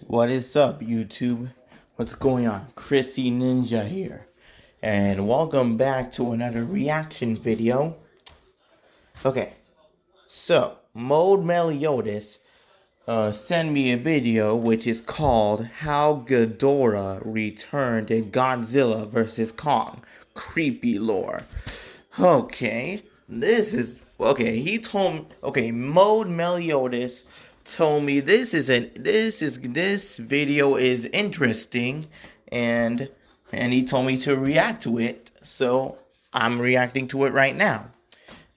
What is up, YouTube? What's going on? Chrissy Ninja here. And welcome back to another reaction video. Okay, so Mode Meliodas sent me a video which is called How Ghidorah Returned in Godzilla vs. Kong. Creepy lore. Okay, Mode Meliodas told me this video is interesting, and he told me to react to it, so I'm reacting to it right now.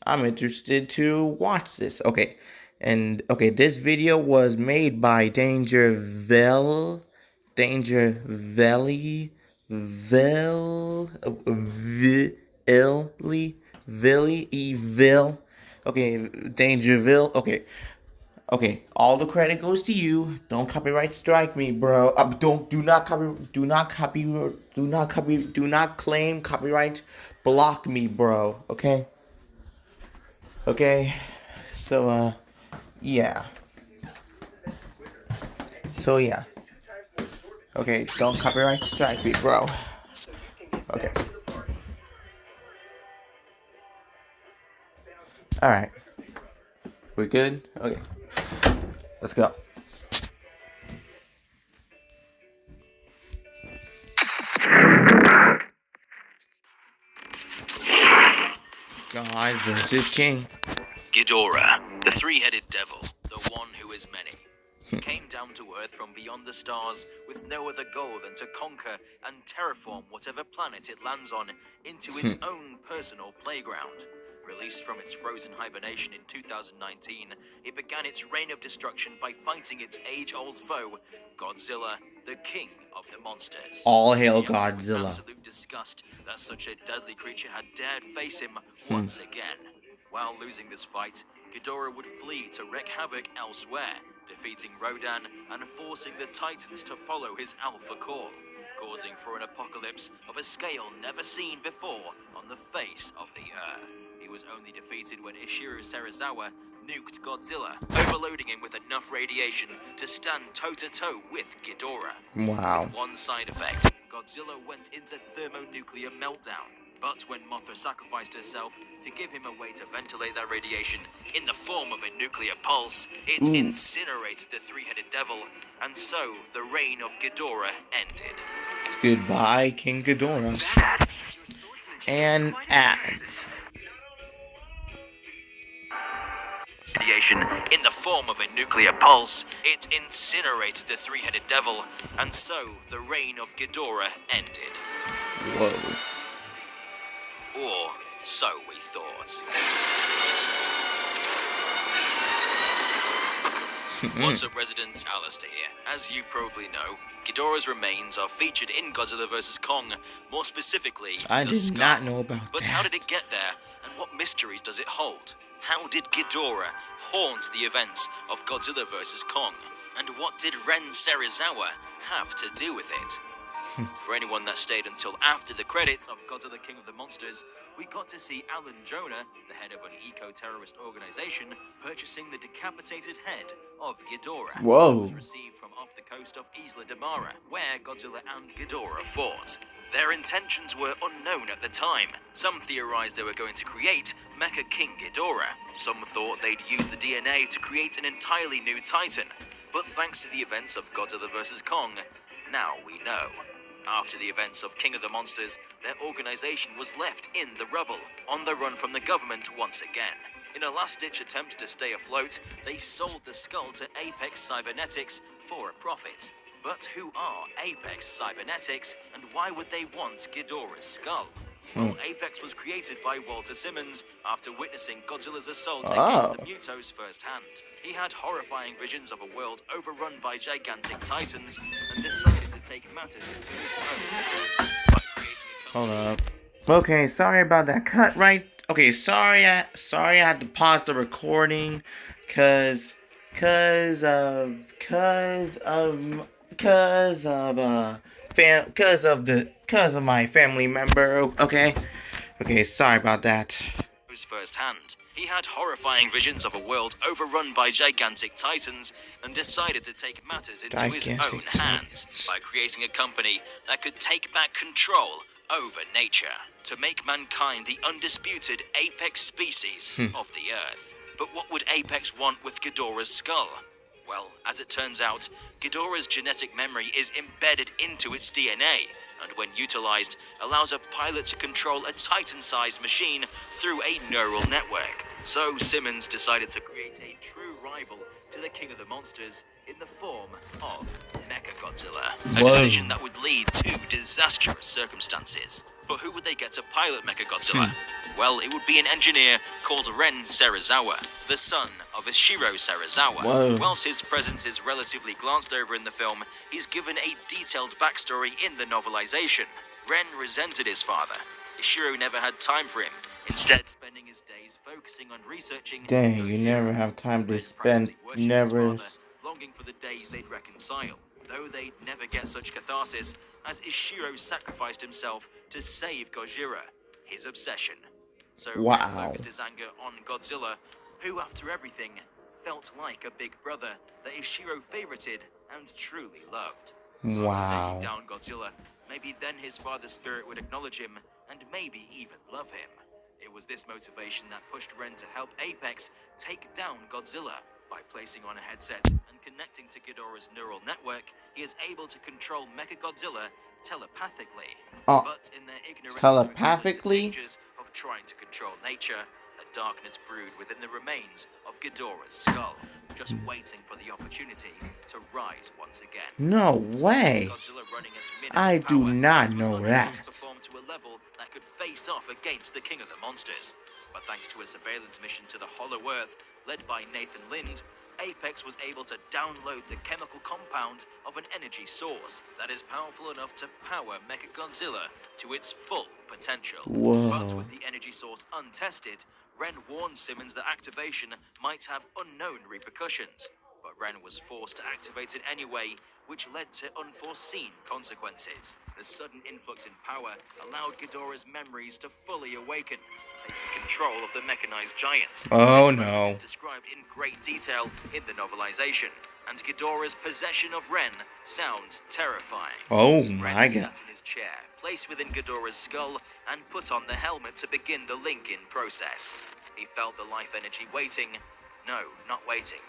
I'm interested to watch this. This video was made by Danger Valley, Evil. Okay, Dangerville. Okay. All the credit goes to you. Don't copyright strike me, bro. Do not claim copyright. Block me, bro. Okay. Okay. So yeah. Okay, don't copyright strike me, bro. Okay. Alright. We good? Okay. Let's go. God versus King. Ghidorah, the three-headed devil, the one who is many, came down to Earth from beyond the stars with no other goal than to conquer and terraform whatever planet it lands on into its own personal playground. Released from its frozen hibernation in 2019, it began its reign of destruction by fighting its age-old foe, Godzilla, the king of the monsters. All hail Yet it was Godzilla. absolute disgust that such a deadly creature had dared face him once again. While losing this fight, Ghidorah would flee to wreak havoc elsewhere, defeating Rodan and forcing the Titans to follow his alpha call, causing for an apocalypse of a scale never seen before on the face of the Earth. He was only defeated when Ishiro Serizawa nuked Godzilla, overloading him with enough radiation to stand toe-to-toe with Ghidorah. Wow. With one side effect, Godzilla went into thermonuclear meltdown. But when Mothra sacrificed herself to give him a way to ventilate that radiation in the form of a nuclear pulse, it incinerated the three-headed devil, and so the reign of Ghidorah ended. Goodbye, King Ghidorah. And act. Radiation in the form of a nuclear pulse, it incinerated the three-headed devil, and so the reign of Ghidorah ended. Whoa. Or so we thought. What's up, residents? Alistair here. As you probably know, Ghidorah's remains are featured in Godzilla vs. Kong, more specifically, I the did skull. not know about But that. how did it get there, and what mysteries does it hold? How did Ghidorah haunt the events of Godzilla vs. Kong? And what did Ren Serizawa have to do with it? For anyone that stayed until after the credits of Godzilla King of the Monsters, we got to see Alan Jonah, the head of an eco-terrorist organization, purchasing the decapitated head of Ghidorah. Whoa. It was received from off the coast of Isla de Mara, where Godzilla and Ghidorah fought. Their intentions were unknown at the time. Some theorized they were going to create Mecha King Ghidorah. Some thought they'd use the DNA to create an entirely new Titan. But thanks to the events of Godzilla vs. Kong, now we know. After the events of King of the Monsters, their organization was left in the rubble, on the run from the government once again. In a last-ditch attempt to stay afloat, they sold the skull to Apex Cybernetics for a profit. But who are Apex Cybernetics, and why would they want Ghidorah's skull? Well, Apex was created by Walter Simmons after witnessing Godzilla's assault against the Mutos firsthand. He had horrifying visions of a world overrun by gigantic titans and decided to take matters into his own hands by creating a Hold company. up. Okay, sorry about that cut right. Okay, sorry I had to pause the recording cause of my family member. Okay, sorry about that. news firsthand. He had horrifying visions of a world overrun by gigantic titans and decided to take matters into his own hands by creating a company that could take back control over nature to make mankind the undisputed apex species of the Earth. But what would Apex want with Ghidorah's skull? Well, as it turns out, Ghidorah's genetic memory is embedded into its DNA, and when utilized, allows a pilot to control a Titan-sized machine through a neural network. So Simmons decided to create a true rival to the King of the Monsters in the form of MechaGodzilla. A decision that would lead to disastrous circumstances. But who would they get to pilot MechaGodzilla? Well, it would be an engineer called Ren Serizawa, the son of Ishiro Serizawa. Whilst his presence is relatively glanced over in the film, he's given a detailed backstory in the novelization. Ren resented his father. Ishiro never had time for him, instead spending his days focusing on researching. Dang, you never have time to spend, never. Longing for the days they'd reconcile, though they'd never get such catharsis, as Ishiro sacrificed himself to save Gojira, his obsession. So Ren focused his anger on Godzilla, who, after everything, felt like a big brother that Ishiro favorited and truly loved. After taking down Godzilla, maybe then his father's spirit would acknowledge him and maybe even love him. It was this motivation that pushed Ren to help Apex take down Godzilla. By placing on a headset and connecting to Ghidorah's neural network, he is able to control MechaGodzilla telepathically. But in their ignorance telepathically? To the dangers of trying to control nature, a darkness brewed within the remains of Ghidorah's skull, just waiting for the opportunity to rise once again. No way! I do not know that. To perform to a level that could face off against the King of the Monsters. But thanks to a surveillance mission to the Hollow Earth, led by Nathan Lind, Apex was able to download the chemical compound of an energy source that is powerful enough to power MechaGodzilla to its full potential. But with the energy source untested, Ren warned Simmons that activation might have unknown repercussions. But Ren was forced to activate it anyway, which led to unforeseen consequences. The sudden influx in power allowed Ghidorah's memories to fully awaken, taking control of the mechanized giant. Oh this no. Is described in great detail in the novelization, and Ghidorah's possession of Ren sounds terrifying. Oh my Ren god. sat in his chair, placed within Ghidorah's skull, and put on the helmet to begin the link-in process. He felt the life energy waiting. No, not waiting.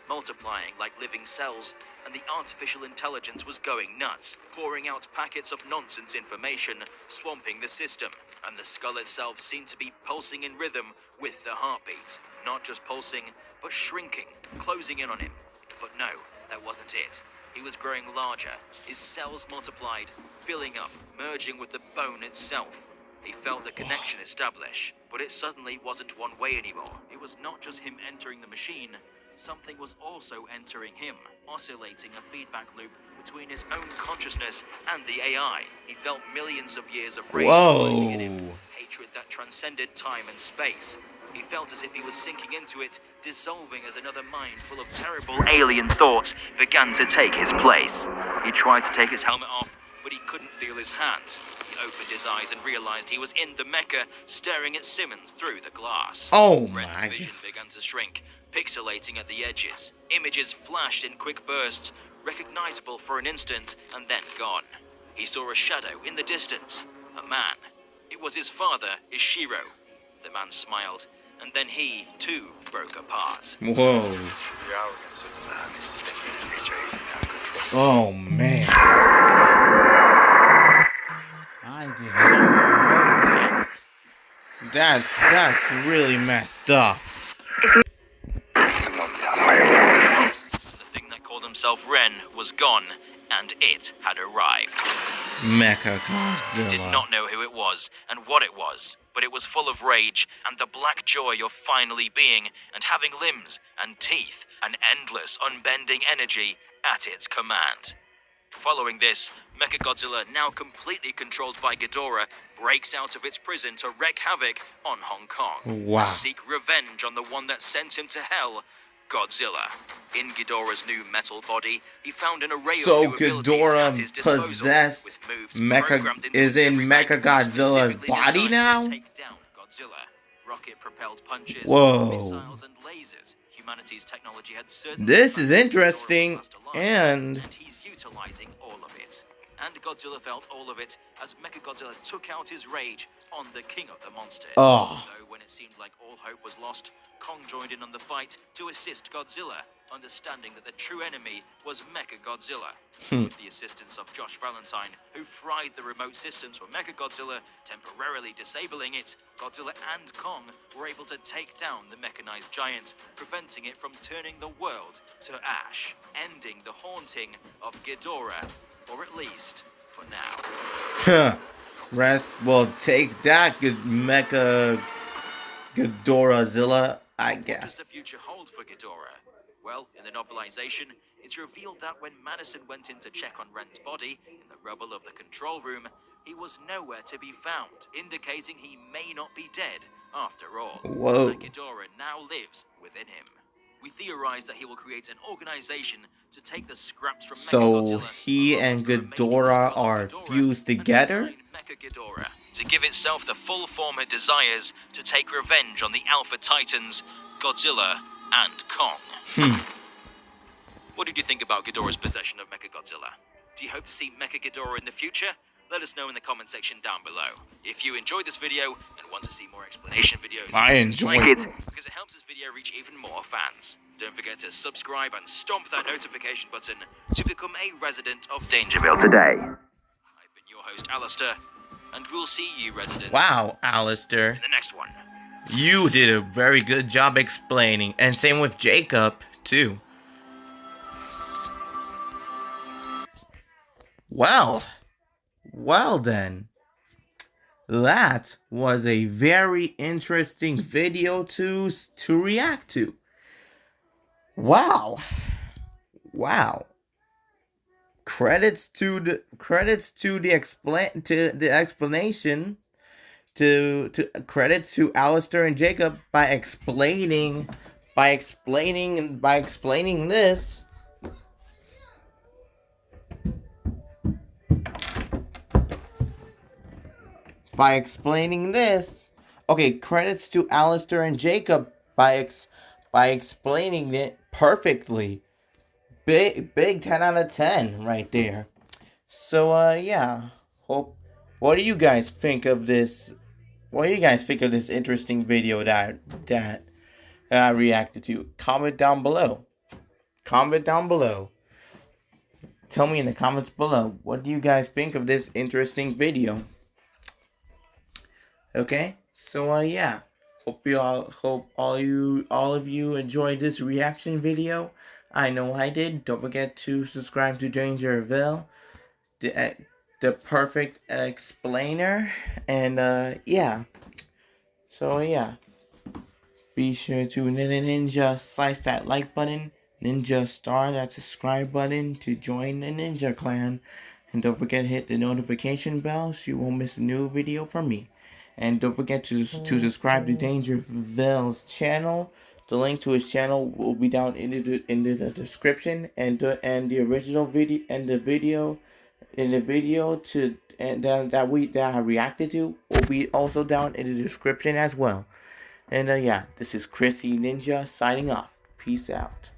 Multiplying like living cells, and the artificial intelligence was going nuts, pouring out packets of nonsense information, swamping the system, and the skull itself seemed to be pulsing in rhythm with the heartbeat. Not just pulsing, but shrinking, closing in on him. But no, that wasn't it. He was growing larger, his cells multiplied, filling up, merging with the bone itself. He felt the connection establish, but it suddenly wasn't one way anymore. It was not just him entering the machine. Something was also entering him, oscillating a feedback loop between his own consciousness and the AI. He felt millions of years of rage rising in him, hatred that transcended time and space. He felt as if he was sinking into it, dissolving as another mind full of terrible alien thoughts began to take his place. He tried to take his helmet off, but he couldn't feel his hands. He opened his eyes and realized he was in the mecha, staring at Simmons through the glass. Oh my Ren's vision began to shrink, pixelating at the edges. Images flashed in quick bursts, recognizable for an instant and then gone. He saw a shadow in the distance, a man. It was his father, Ishiro. The man smiled, and then he, too, broke apart. Whoa. The arrogance of the man is thinking nature is in our control. Oh man. I didn't know that. That's really messed up. The thing that called himself Ren was gone, and it had arrived. MechaGodzilla. He did not know who it was and what it was, but it was full of rage and the black joy of finally being and having limbs and teeth, an endless, unbending energy at its command. Following this, MechaGodzilla, now completely controlled by Ghidorah, breaks out of its prison to wreak havoc on Hong Kong. Wow. And seek revenge on the one that sent him to hell, Godzilla. In Ghidorah's new metal body, he found an array of new abilities at his disposal, possessed with moves Mecha programmed into is in every leg, MechaGodzilla's specifically body designed now? to take down Godzilla. rocket-propelled punches, Whoa. missiles, and lasers. Humanity's technology had certainly... This is advanced interesting, Ghidorah was last alive, and he's utilizing all of it. And Godzilla felt all of it as MechaGodzilla took out his rage on the king of the monsters. Oh. Though when it seemed like all hope was lost, Kong joined in on the fight to assist Godzilla, understanding that the true enemy was MechaGodzilla. With the assistance of Josh Valentine, who fried the remote systems for MechaGodzilla, temporarily disabling it, Godzilla and Kong were able to take down the mechanized giant, preventing it from turning the world to ash, ending the haunting of Ghidorah, or at least for now. Rest will take that, good Mecha Ghidorahzilla, I What does guess. the future hold for Ghidorah? Well, in the novelization, it's revealed that when Madison went in to check on Ren's body in the rubble of the control room, he was nowhere to be found, indicating he may not be dead after all. Whoa. And Ghidorah now lives within him. We theorize that he will create an organization to take the scraps from So MechaGodzilla, he along and with the remaining Ghidorah skull of are Ghidorah, fused and together? design MechaGodzilla to give itself the full form it desires to take revenge on the Alpha Titans, Godzilla and Kong. What did you think about Ghidorah's possession of MechaGodzilla? Do you hope to see MechaGodzilla in the future? Let us know in the comment section down below. If you enjoyed this video and want to see more explanation videos, I enjoyed like it. because it helps this video reach even more fans. Don't forget to subscribe and stomp that notification button to become a resident of Dangerville today. I've been your host, Alistair, and we'll see you residents Wow, Alistair. in the next one. You did a very good job explaining. And same with Jacob, too. Well then. That was a very interesting video to react to. Wow. Credits to the explanation. Credits to Alistair and Jacob by explaining this. Okay, credits to Alistair and Jacob by explaining it perfectly. Big 10 out of 10 right there. So yeah. What do you guys think of this? What do you guys think of this interesting video that I reacted to? Comment down below. Tell me in the comments below, what do you guys think of this interesting video? Okay, so yeah, hope all of you enjoyed this reaction video. I know I did. Don't forget to subscribe to Dangerville, the perfect explainer, and yeah. So yeah, be sure to Ninja slice that like button, Ninja star that subscribe button to join the Ninja clan, and don't forget to hit the notification bell so you won't miss a new video from me. And don't forget to subscribe to Dangerville's channel. The link to his channel will be down in the description, and the original video that I reacted to will be also down in the description as well. And yeah, this is Chrissy Ninja signing off. Peace out.